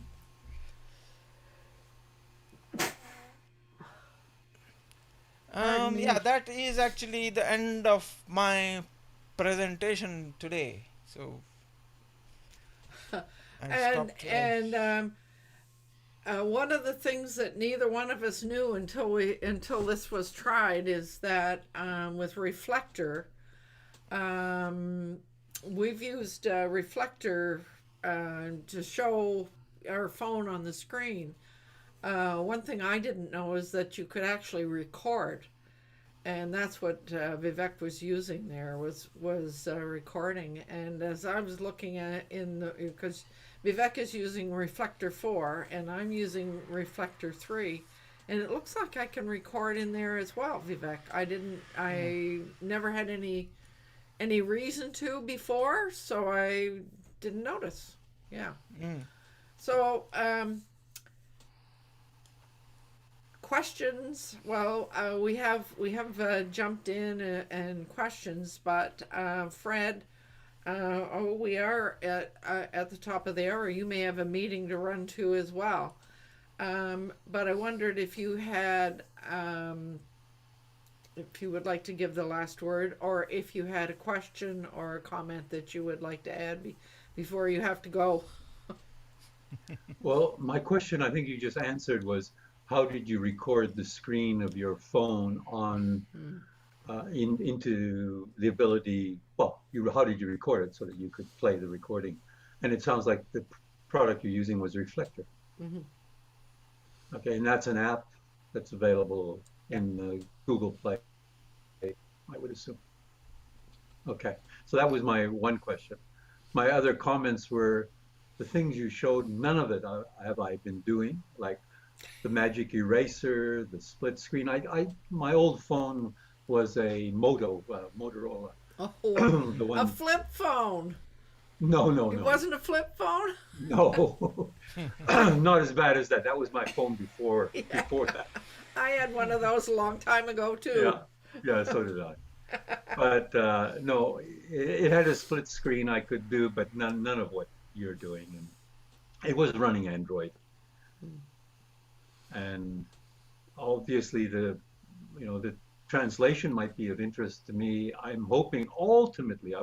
Yeah, that is actually the end of my presentation today. So one of the things that neither one of us knew until this was tried is that with Reflector, we've used Reflector to show our phone on the screen. One thing I didn't know is that you could actually record and that's what Vivek was using there was recording. And as I was looking at it in the, because Vivek is using Reflector 4 and I'm using Reflector 3, and it looks like I can record in there as well, Vivek. I never had any reason to before, so I didn't notice. Yeah. Mm. So questions. Well, we have jumped in and questions, but Fred, we are at the top of the hour. You may have a meeting to run to as well. But I wondered if you had, if you would like to give the last word, or if you had a question or a comment that you would like to add before you have to go. Well, my question, I think you just answered, was how did you record the screen of your phone on into the ability? Well, how did you record it so that you could play the recording? And it sounds like the product you're using was Reflector. Mm-hmm. Okay, and that's an app that's available in the Google Play, I would assume. Okay, so that was my one question. My other comments were the things you showed, none of it have I been doing, like the magic eraser, the split screen. My old phone was a Motorola. Oh, The a one, flip phone. no, no, It no, wasn't a flip phone? no, not as bad as that. That was my phone before Yeah. that. I had one of those a long time ago too. Yeah, yeah, so did I. But no, it had a split screen I could do, but none of what you're doing. And it was running Android. And obviously the translation might be of interest to me. I'm hoping ultimately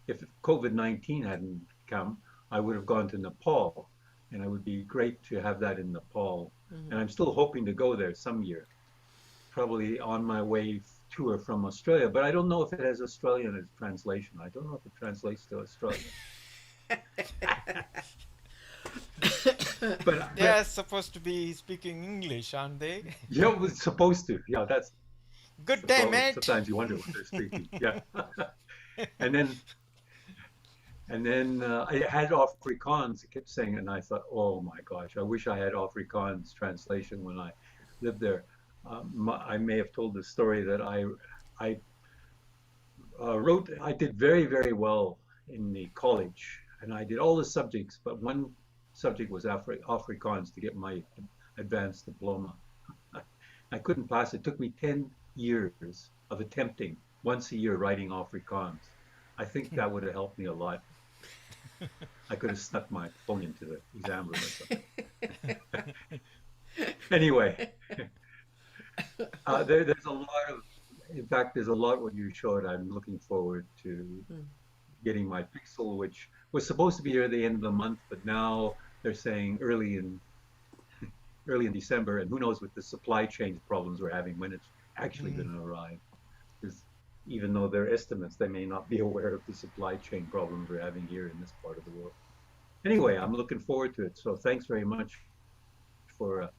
if COVID-19 hadn't come, I would have gone to Nepal, and it would be great to have that in Nepal. Mhm. And I'm still hoping to go there some year, probably on my way to or from Australia, but I don't know if it has Australian as translation. I don't know if it translates to Australian. They are supposed to be speaking English, aren't they? Yeah, it was supposed to. Yeah, that's Good the day, problem. mate. Sometimes you wonder what they're speaking. Yeah. and then I had Afrikaans. It kept saying, and I thought, oh my gosh, I wish I had Afrikaans translation when I lived there. I may have told the story that I I did very, very well in the college, and I did all the subjects, but one subject was Afrikaans to get my advanced diploma. I couldn't pass it. It took me 10 years of attempting once a year writing Afrikaans. I think that would have helped me a lot. I could have snuck my phone into the exam room or something. Anyway, there's a lot in fact, there's a lot what you showed. I'm looking forward to getting my Pixel, which was supposed to be here at the end of the month, but now they're saying early in December, and who knows with the supply chain problems we're having when it's actually going to arrive. Because even though they're estimates, they may not be aware of the supply chain problems we're having here in this part of the world. Anyway, I'm looking forward to it. So thanks very much for a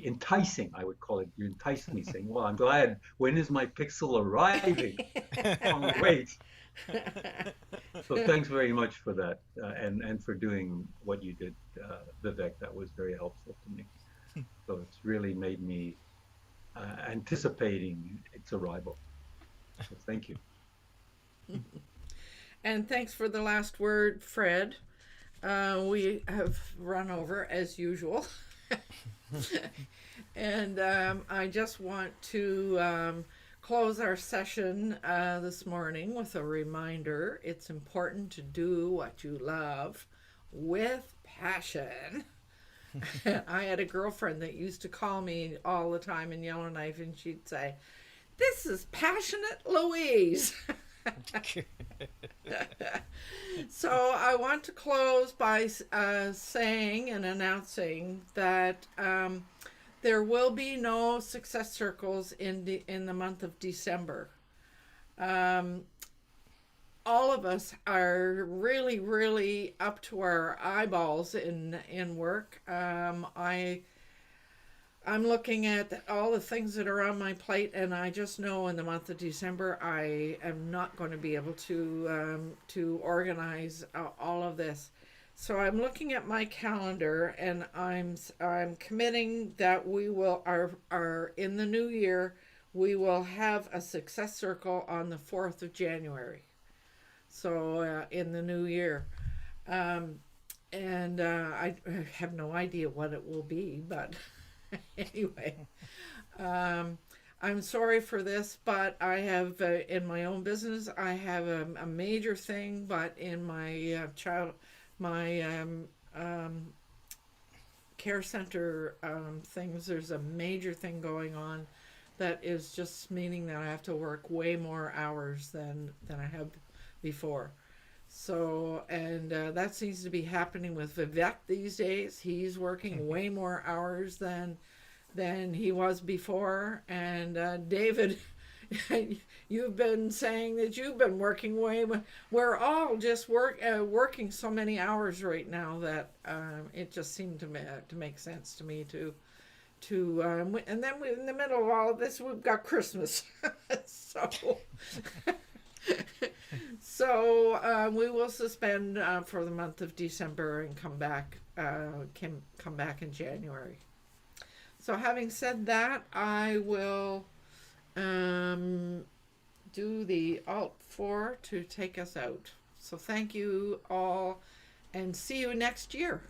enticing, I would call it. You enticed me saying, well, I'm glad. When is my Pixel arriving? Oh, wait. So thanks very much for that, and for doing what you did, Vivek. That was very helpful to me. So it's really made me anticipating its arrival. So thank you. And thanks for the last word, Fred. We have run over as usual. And I just want to close our session this morning with a reminder. It's important to do what you love with passion. I had a girlfriend that used to call me all the time in Yellowknife, and she'd say, "This is Passionate Louise." So I want to close by saying and announcing that there will be no success circles in the month of December. All of us are really, really up to our eyeballs in work. I'm looking at all the things that are on my plate, and I just know in the month of December I am not going to be able to organize all of this. So I'm looking at my calendar, and I'm committing that we will are in the new year we will have a success circle on the 4th of January. So in the new year. Um, I have no idea what it will be, but anyway, um, I'm sorry for this, but I have in my own business, I have a major thing, but in my my care center things, there's a major thing going on that is just meaning that I have to work way more hours than I have before. So, and that seems to be happening with Vivek these days. He's working way more hours than he was before. And David, you've been saying that you've been working We're all just working so many hours right now that it just seemed to make sense to me and then in the middle of all of this, we've got Christmas. So. So we will suspend for the month of December and come back in January. So having said that, I will do the Alt 4 to take us out. So thank you all, and see you next year.